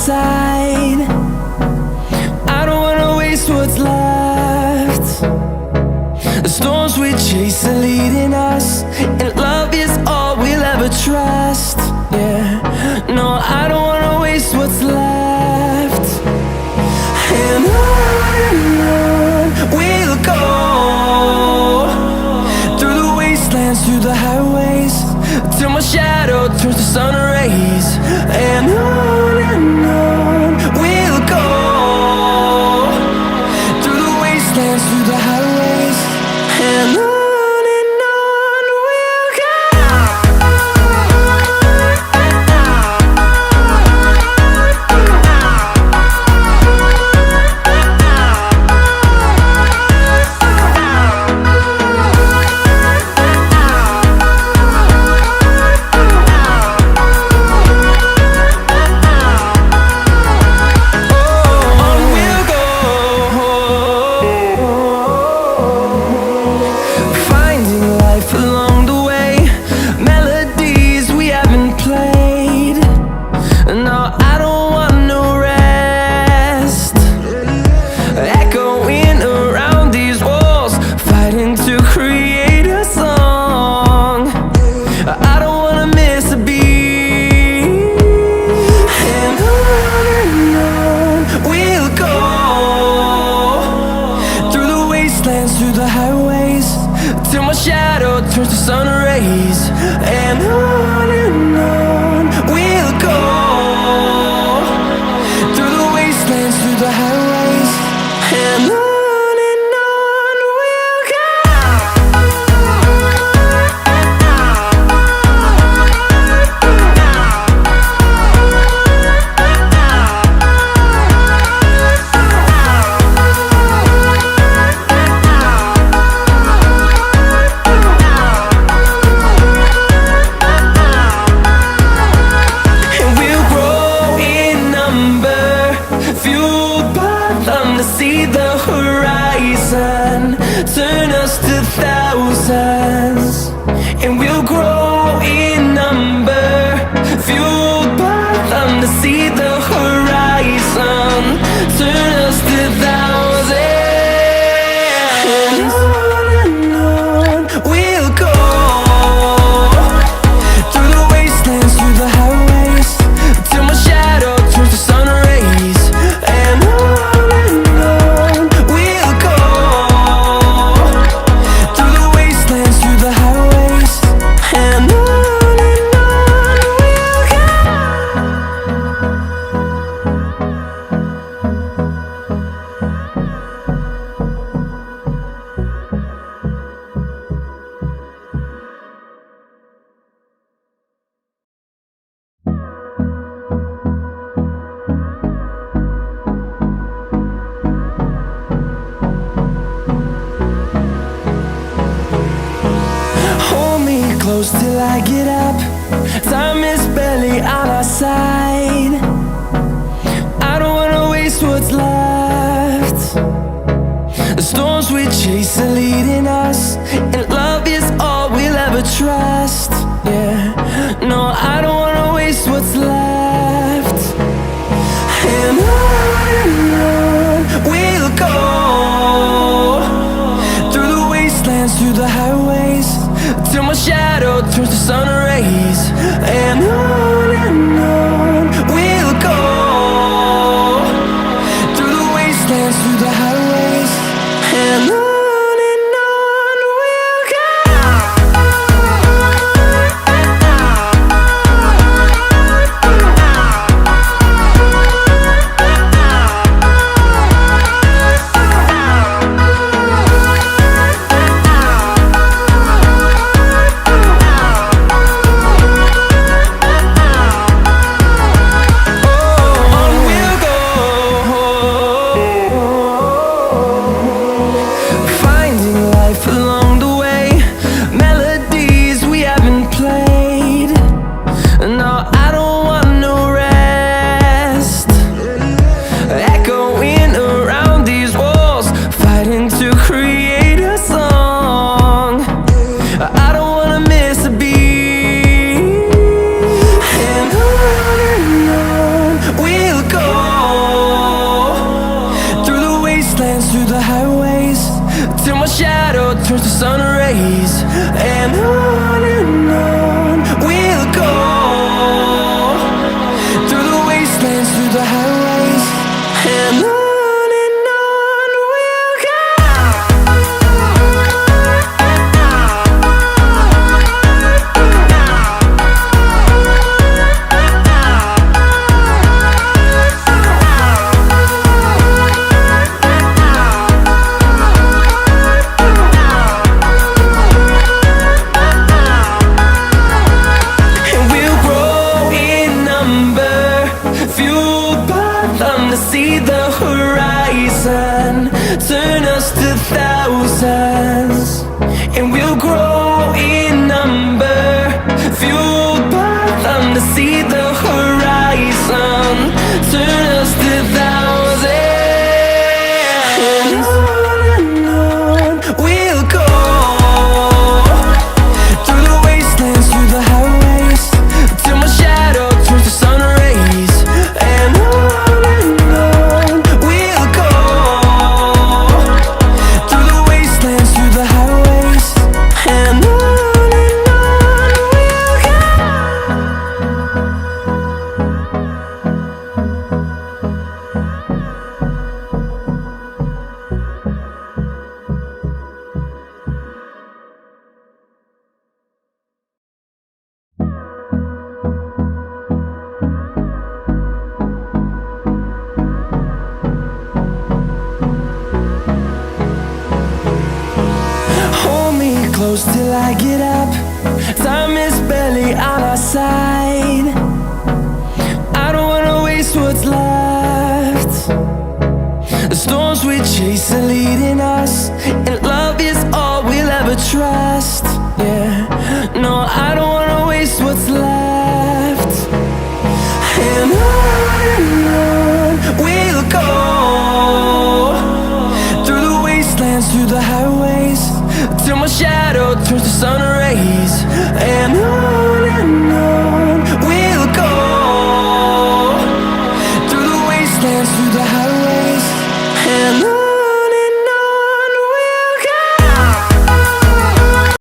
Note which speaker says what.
Speaker 1: side. I don't wanna waste what's left. The storms we chase are leading us, and love is all we'll ever trust. Yeah, no, I don't wanna waste what's left. And on we'll go, through the wastelands, through the highways, till my shadow turns to sun rays. And on we'll go, through the wastelands, through the highways, and on. Through the highways, till my shadow turns to sun rays. And on we'll go, through the wastelands, through the highways, and on. See the horizon turn us to thousands, and we'll grow in number, fueled by them. To see the horizon turn us to thousands, and on we'll go, through the wastelands, through the highways, till my shadow turns to sun rays. And close till I get up. Time is barely on our side. I don't wanna waste what's left. The storms we chase are leading us, and love is all we'll ever trust. Yeah, no, I don't wanna waste what's left. And on we'll go, through the wastelands, through the highways, till my shadow turns to sun rays. And on we'll go, through the wastelands, through the highways, and on. thousands, and we'll grow in number, fueled by them to see the horizon, turn us to thousands. And on we'll go, through the wastelands, through the highways, till my shadow turns to sun rays. And on we'll go, through the wastelands, through the highways. And on we'll go. Hold me close till I get up. Time is barely on our side. I don't wanna waste what's left. The storms we chase are leading us, and love is all we'll ever trust. Yeah, no, I don't wanna